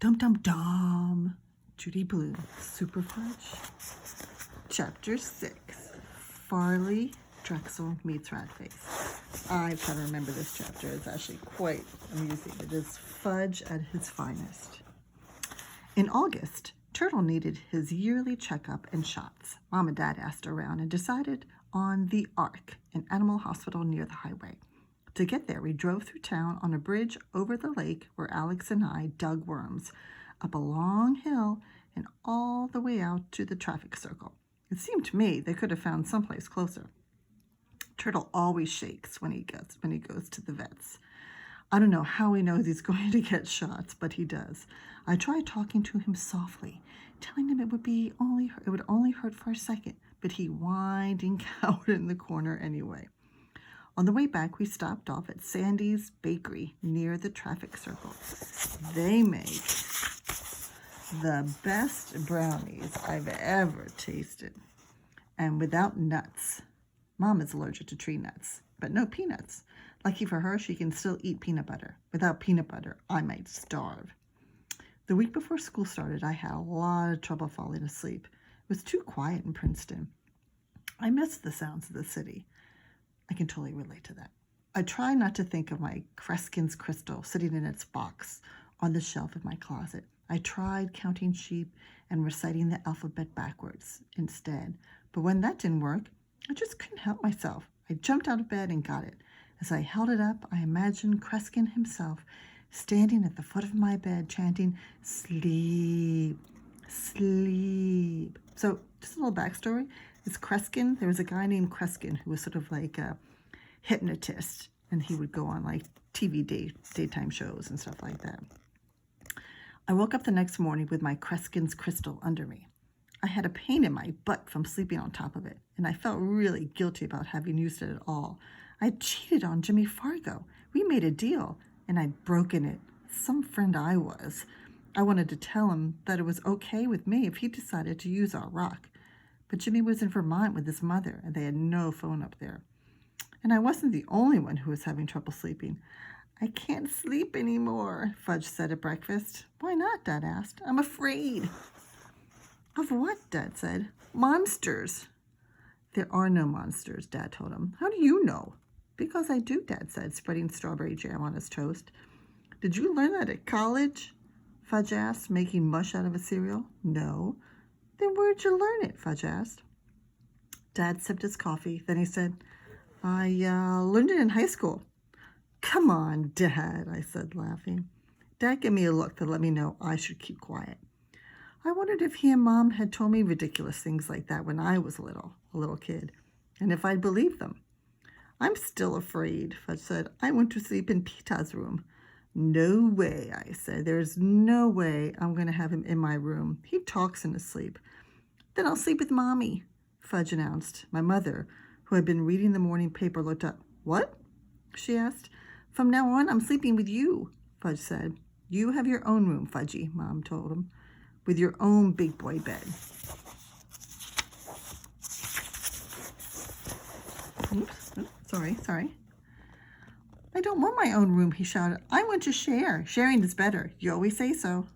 Dum dum dum. Judy Blue, Superfudge. Chapter 6. Farley Drexel meets Ratface. I try to remember this chapter. It's actually quite amusing. It is Fudge at his finest. In August, Turtle needed his yearly checkup and shots. Mom and Dad asked around and decided on the Ark, an animal hospital near the highway. To get there, we drove through town on a bridge over the lake where Alex and I dug worms, up a long hill and all the way out to the traffic circle. It seemed to me they could have found someplace closer. Turtle always shakes when he goes to the vet's. I don't know how he knows he's going to get shots, but he does. I tried talking to him softly, telling him it would only hurt for a second, but he whined and cowered in the corner anyway. On the way back, we stopped off at Sandy's Bakery near the traffic circle. They make the best brownies I've ever tasted, and without nuts. Mom is allergic to tree nuts, but no peanuts. Lucky for her, she can still eat peanut butter. Without peanut butter, I might starve. The week before school started, I had a lot of trouble falling asleep. It was too quiet in Princeton. I missed the sounds of the city. I can totally relate to that. I try not to think of my Kreskin's crystal sitting in its box on the shelf in my closet. I tried counting sheep and reciting the alphabet backwards instead. But when that didn't work, I just couldn't help myself. I jumped out of bed and got it. As I held it up, I imagined Kreskin himself standing at the foot of my bed chanting, "Sleep, sleep." So just a little backstory. It's Kreskin. There was a guy named Kreskin who was sort of like a hypnotist, and he would go on like daytime shows and stuff like that. I woke up the next morning with my Kreskin's crystal under me. I had a pain in my butt from sleeping on top of it, and I felt really guilty about having used it at all. I cheated on Jimmy Fargo. We made a deal, and I'd broken it. Some friend I was. I wanted to tell him that it was okay with me if he decided to use our rock. But Jimmy was in Vermont with his mother, and they had no phone up there. And I wasn't the only one who was having trouble sleeping. "I can't sleep anymore," Fudge said at breakfast. "Why not?" Dad asked. "I'm afraid." "Of what?" Dad said. "Monsters." "There are no monsters," Dad told him. "How do you know?" "Because I do," Dad said, spreading strawberry jam on his toast. "Did you learn that at college?" Fudge asked, making mush out of a cereal. "No." "Then where'd you learn it?" Fudge asked. Dad sipped his coffee. Then he said, I learned it in high school." "Come on, Dad," I said, laughing. Dad gave me a look that let me know I should keep quiet. I wondered if he and Mom had told me ridiculous things like that when I was a little kid, and if I'd believe them. "I'm still afraid," Fudge said. "I went to sleep in Pita's room." "No way," I said. "There's no way I'm going to have him in my room. He talks in his sleep." "Then I'll sleep with Mommy," Fudge announced. My mother, who had been reading the morning paper, looked up. "What?" she asked. "From now on, I'm sleeping with you," Fudge said. "You have your own room, Fudgy," Mom told him, "with your own big boy bed." Oops, sorry. "I don't want my own room," he shouted. "I want to share. Sharing is better. You always say so."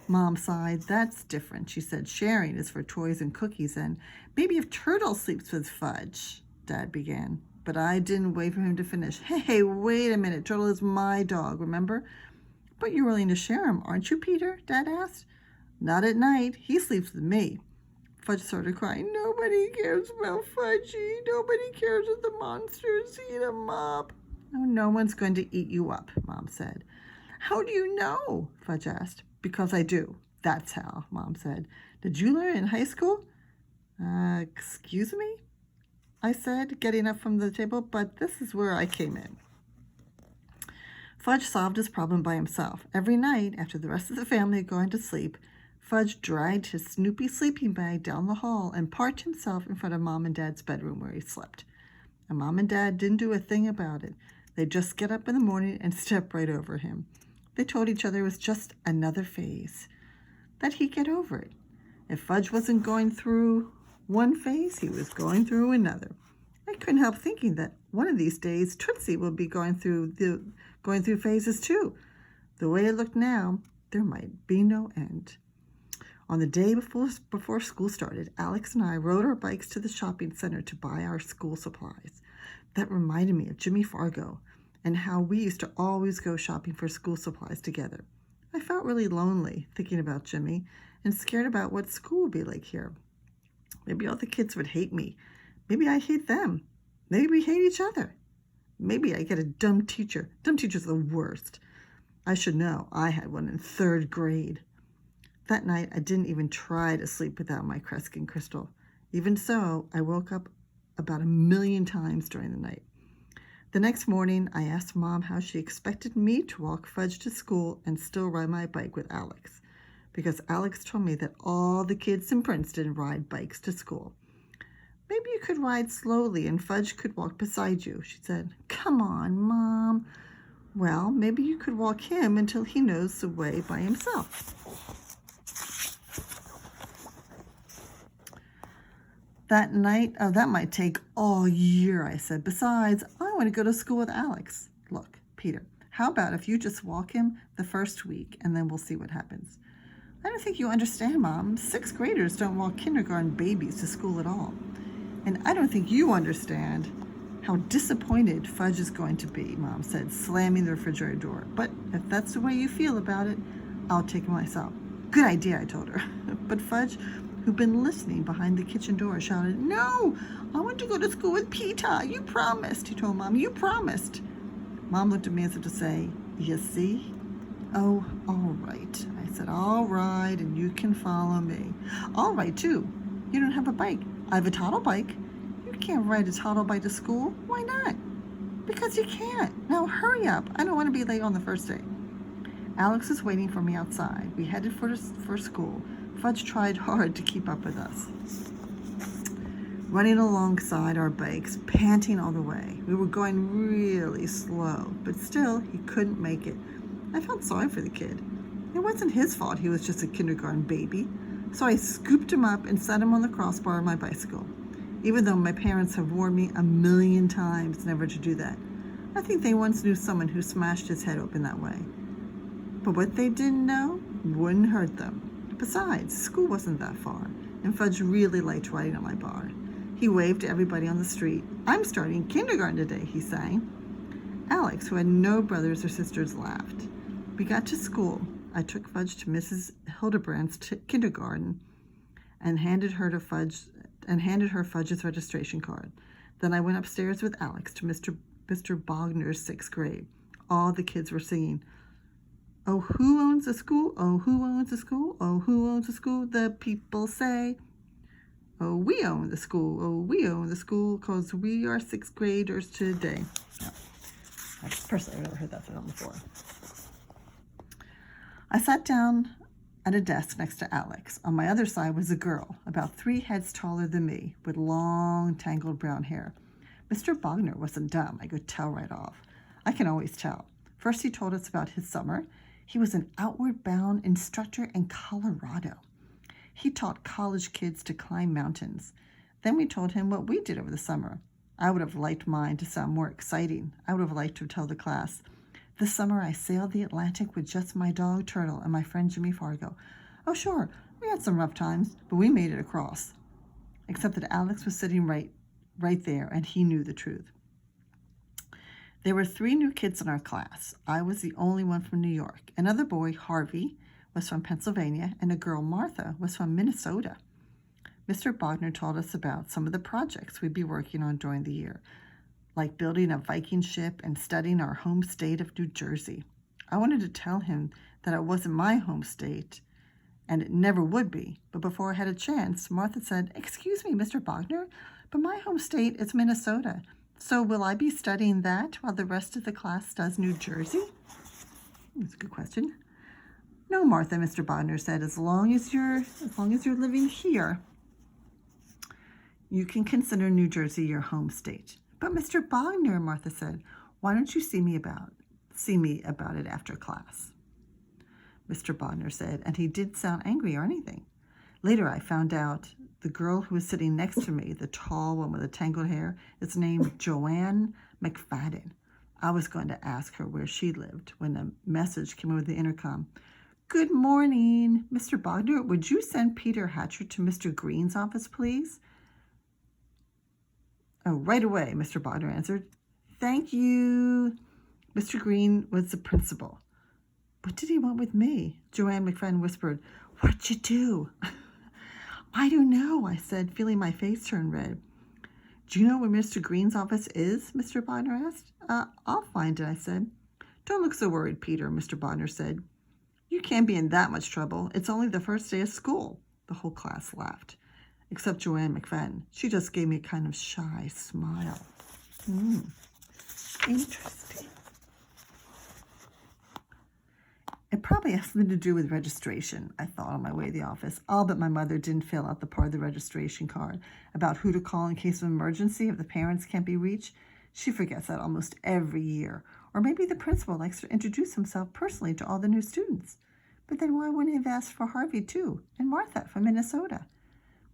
Mom sighed. "That's different," she said. "Sharing is for toys and cookies, and maybe if Turtle sleeps with Fudge," Dad began. But I didn't wait for him to finish. "Hey, wait a minute. Turtle is my dog, remember?" "But you're willing to share him, aren't you, Peter?" Dad asked. "Not at night. He sleeps with me." Fudge started crying. "Nobody cares about Fudgy. Nobody cares if the monsters eat him up." "Oh, no one's going to eat you up," Mom said. "How do you know?" Fudge asked. "Because I do. That's how," Mom said. "Did you learn in high school?" Excuse me?" I said, getting up from the table, but this is where I came in. Fudge solved his problem by himself. Every night, after the rest of the family had gone to sleep, Fudge dragged his Snoopy sleeping bag down the hall and parked himself in front of Mom and Dad's bedroom where he slept. And Mom and Dad didn't do a thing about it. They'd just get up in the morning and step right over him. They told each other it was just another phase, that he'd get over it. If Fudge wasn't going through one phase, he was going through another. I couldn't help thinking that one of these days Tootsie will be going through phases too. The way it looked now, There might be no end. On the day before school started, Alex and I rode our bikes to the shopping center to buy our school supplies. That reminded me of Jimmy Fargo and how we used to always go shopping for school supplies together. I felt really lonely thinking about Jimmy and scared about what school would be like here. Maybe all the kids would hate me. Maybe I hate them. Maybe we hate each other. Maybe I get a dumb teacher. Dumb teachers are the worst. I should know. I had one in 3rd grade. That night, I didn't even try to sleep without my Kreskin crystal. Even so, I woke up about 1,000,000 times during the night. The next morning, I asked Mom how she expected me to walk Fudge to school and still ride my bike with Alex, because Alex told me that all the kids in Princeton ride bikes to school. Maybe you could ride slowly and Fudge could walk beside you, she said. Come on, Mom. Well, maybe you could walk him until he knows the way by himself. That night, that might take all year, I said. Besides, I want to go to school with Alex. Look, Peter, how about if you just walk him the first week and then we'll see what happens? I don't think you understand, Mom. 6th graders don't walk kindergarten babies to school at all. And I don't think you understand how disappointed Fudge is going to be, Mom said, slamming the refrigerator door. But if that's the way you feel about it, I'll take him myself. Good idea, I told her. But Fudge, who'd been listening behind the kitchen door, shouted, No, I want to go to school with Peter. You promised, he told Mom. You promised. Mom looked at me as if to say, You see? Oh, all right. I said, all right, and you can follow me. All right, too. You don't have a bike. I have a toddle bike. You can't ride a toddle bike to school. Why not? Because you can't. Now hurry up. I don't want to be late on the first day. Alex was waiting for me outside. We headed for school. Fudge tried hard to keep up with us, running alongside our bikes, panting all the way. We were going really slow, but still, he couldn't make it. I felt sorry for the kid. It wasn't his fault. He was just a kindergarten baby. So I scooped him up and set him on the crossbar of my bicycle, even though my parents have warned me 1,000,000 times never to do that. I think they once knew someone who smashed his head open that way. But what they didn't know wouldn't hurt them. Besides, school wasn't that far, and Fudge really liked riding on my bar. He waved to everybody on the street. I'm starting kindergarten today, he sang. Alex, who had no brothers or sisters, laughed. We got to school. I took Fudge to Mrs. Hildebrand's kindergarten and handed her Fudge's registration card. Then I went upstairs with Alex to Mr. Bogner's 6th grade. All the kids were singing, Oh, who owns the school? Oh, who owns the school? Oh, who owns the school? The people say. Oh, we own the school. Oh, we own the school because we are 6th graders today. No, personally, I've never heard that song before. I sat down at a desk next to Alex. On my other side was a girl, about 3 heads taller than me, with long, tangled brown hair. Mr. Bogner wasn't dumb. I could tell right off. I can always tell. First, he told us about his summer. He was an outward-bound instructor in Colorado. He taught college kids to climb mountains. Then we told him what we did over the summer. I would have liked mine to sound more exciting. I would have liked to tell the class, This summer I sailed the Atlantic with just my dog Turtle and my friend Jimmy Fargo. Oh, sure, we had some rough times, but we made it across. Except that Alex was sitting right there, and he knew the truth. There were 3 new kids in our class. I was the only one from New York. Another boy, Harvey, was from Pennsylvania, and a girl, Martha, was from Minnesota. Mr. Bogner told us about some of the projects we'd be working on during the year, like building a Viking ship and studying our home state of New Jersey. I wanted to tell him that it wasn't my home state, and it never would be. But before I had a chance, Martha said, Excuse me, Mr. Bogner, but my home state is Minnesota. So will I be studying that while the rest of the class does New Jersey? That's a good question. No, Martha, Mr. Bogner said, as long as you're living here, you can consider New Jersey your home state. But Mr. Bogner, Martha said, why don't you see me about it after class? Mr. Bogner said, and he didn't sound angry or anything. Later, I found out the girl who was sitting next to me, the tall one with the tangled hair, is named Joanne McFadden. I was going to ask her where she lived when a message came over the intercom. Good morning. Mr. Bogner, would you send Peter Hatcher to Mr. Green's office, please? Oh, right away, Mr. Bogner answered. Thank you. Mr. Green was the principal. What did he want with me? Joanne McFadden whispered. What'd you do? I don't know, I said, feeling my face turn red. Do you know where Mr. Green's office is? Mr. Bodner asked. I'll find it, I said. Don't look so worried, Peter, Mr. Bodner said. You can't be in that much trouble. It's only the first day of school. The whole class laughed, except Joanne McFadden. She just gave me a kind of shy smile. Interesting. It probably has something to do with registration, I thought on my way to the office. All but my mother didn't fill out the part of the registration card about who to call in case of emergency if the parents can't be reached. She forgets that almost every year. Or maybe the principal likes to introduce himself personally to all the new students. But then why wouldn't he have asked for Harvey too, and Martha from Minnesota?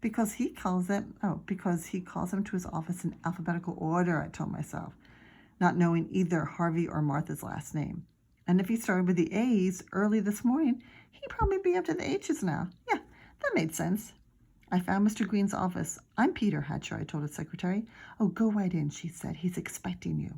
Because he calls them to his office in alphabetical order, I told myself, not knowing either Harvey or Martha's last name. And if he started with the A's early this morning, he'd probably be up to the H's now. Yeah, that made sense. I found Mr. Green's office. I'm Peter Hatcher, I told his secretary. Oh, go right in, she said. He's expecting you.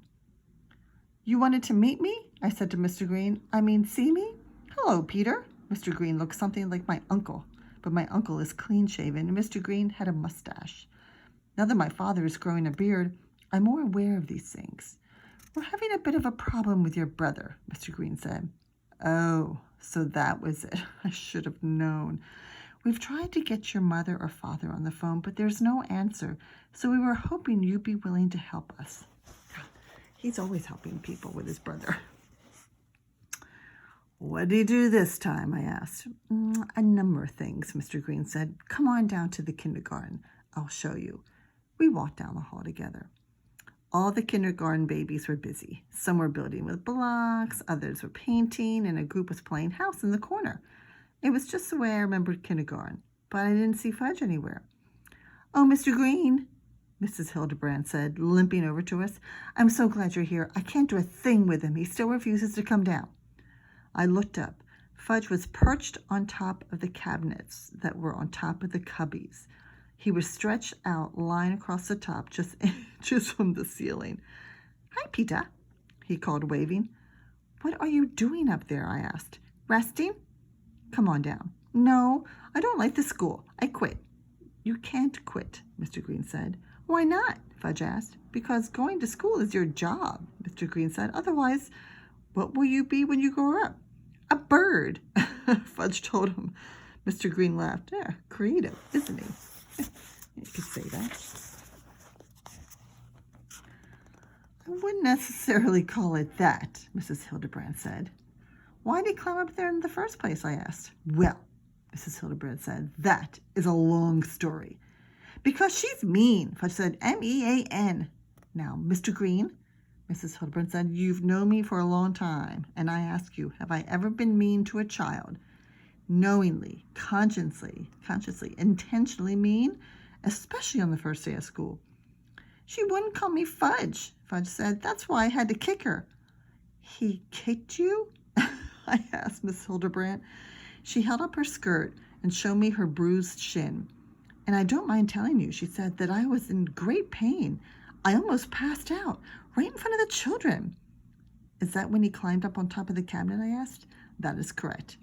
You wanted to meet me? I said to Mr. Green. See me? Hello, Peter. Mr. Green looked something like my uncle, but my uncle is clean-shaven, and Mr. Green had a mustache. Now that my father is growing a beard, I'm more aware of these things. We're having a bit of a problem with your brother, Mr. Green said. Oh, so that was it. I should have known. We've tried to get your mother or father on the phone, but there's no answer, so we were hoping you'd be willing to help us. He's always helping people with his brother. What did he do this time? I asked. A number of things, Mr. Green said. Come on down to the kindergarten. I'll show you. We walked down the hall together. All the kindergarten babies were busy. Some were building with blocks, others were painting, and a group was playing house in the corner. It was just the way I remembered kindergarten, but I didn't see Fudge anywhere. Oh, Mr. Green, Mrs. Hildebrand said, limping over to us. I'm so glad you're here. I can't do a thing with him. He still refuses to come down. I looked up. Fudge was perched on top of the cabinets that were on top of the cubbies. He was stretched out, lying across the top, just inches from the ceiling. Hi, Peter, he called, waving. What are you doing up there? I asked. Resting? Come on down. No, I don't like the school. I quit. You can't quit, Mr. Green said. Why not? Fudge asked. Because going to school is your job, Mr. Green said. Otherwise, what will you be when you grow up? A bird, Fudge told him. Mr. Green laughed. Yeah, creative, isn't he? You could say that. I wouldn't necessarily call it that, Mrs. Hildebrand said. Why did he climb up there in the first place? I asked. Well, Mrs. Hildebrand said, that is a long story. Because she's mean, Fudge said. M-E-A-N. Now, Mr. Green, Mrs. Hildebrand said, you've known me for a long time, and I ask you, have I ever been mean to a child? Knowingly, consciously, intentionally mean, especially on the first day of school. She wouldn't call me Fudge, Fudge said. That's why I had to kick her. He kicked you? I asked Miss Hildebrand. She held up her skirt and showed me her bruised shin. And I don't mind telling you, she said, that I was in great pain. I almost passed out, right in front of the children. Is that when he climbed up on top of the cabinet, I asked? That is correct.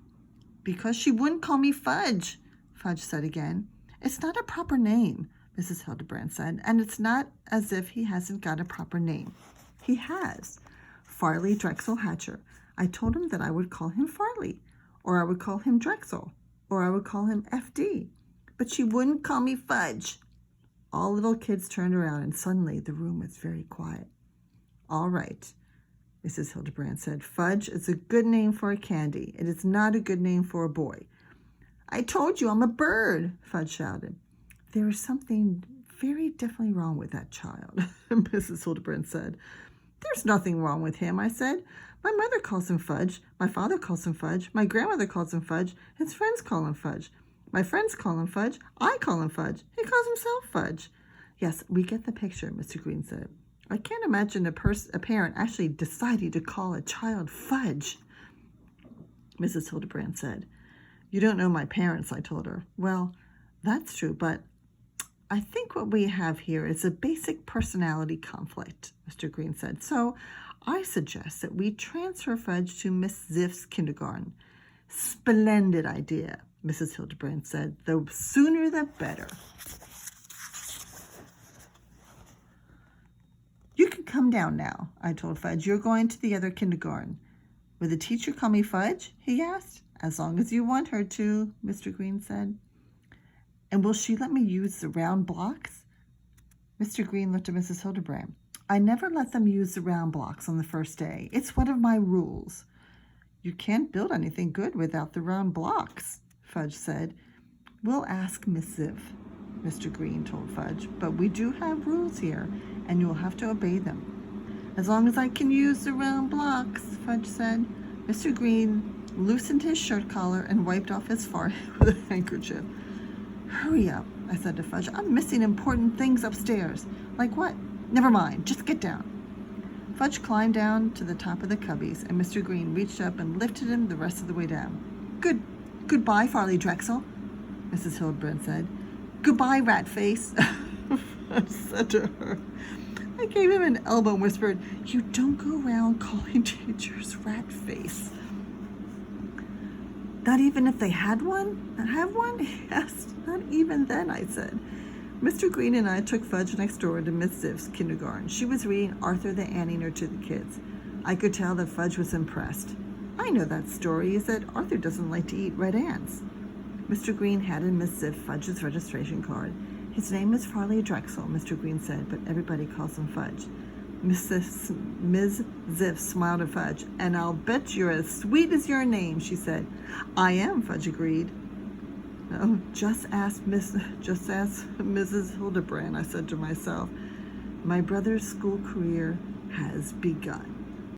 Because she wouldn't call me Fudge, Fudge said again. It's not a proper name, Mrs. Hildebrand said, and it's not as if he hasn't got a proper name. He has. Farley Drexel Hatcher. I told him that I would call him Farley, or I would call him Drexel, or I would call him FD. But she wouldn't call me Fudge. All little kids turned around, and suddenly the room was very quiet. All right, Mrs. Hildebrand said. Fudge is a good name for a candy. It is not a good name for a boy. I told you I'm a bird, Fudge shouted. There is something very definitely wrong with that child, Mrs. Hildebrand said. There's nothing wrong with him, I said. My mother calls him Fudge. My father calls him Fudge. My grandmother calls him Fudge. His friends call him Fudge. My friends call him Fudge. I call him Fudge. He calls himself Fudge. Yes, we get the picture, Mr. Green said. I can't imagine a parent actually deciding to call a child Fudge. Mrs. Hildebrand said. You don't know my parents, I told her. Well, that's true, but I think what we have here is a basic personality conflict, Mr. Green said. So I suggest that we transfer Fudge to Miss Ziff's kindergarten. Splendid idea, Mrs. Hildebrand said. The sooner the better. You can come down now, I told Fudge. You're going to the other kindergarten. Will the teacher call me Fudge? He asked. As long as you want her to, Mr. Green said. And will she let me use the round blocks? Mr. Green looked at Mrs. Hildebrand. I never let them use the round blocks on the first day. It's one of my rules. You can't build anything good without the round blocks, Fudge said. We'll ask Miss Ziff, Mr. Green told Fudge, but we do have rules here, and you'll have to obey them. As long as I can use the round blocks, Fudge said. Mr. Green loosened his shirt collar and wiped off his forehead with a handkerchief. Hurry up, I said to Fudge. I'm missing important things upstairs. Like what? Never mind, just get down. Fudge climbed down to the top of the cubbies, and Mr. Green reached up and lifted him the rest of the way down. Goodbye, Farley Drexel, Mrs. Hildebrand said. Goodbye, Ratface, Fudge said to her. I gave him an elbow and whispered, You don't go around calling teachers Ratface. Not even if they had one? Have one? He asked. Not even then, I said. Mr. Green and I took Fudge next door to Miss Ziff's kindergarten. She was reading Arthur the Anteater to the kids. I could tell that Fudge was impressed. I know that story is that Arthur doesn't like to eat red ants. Mr. Green handed Miss Ziff Fudge's registration card. His name is Farley Drexel, Mr. Green said, but everybody calls him Fudge. Ms. Ziff smiled at Fudge. And I'll bet you're as sweet as your name, she said. I am, Fudge agreed. Oh, just ask Mrs. Hildebrand, I said to myself. My brother's school career has begun.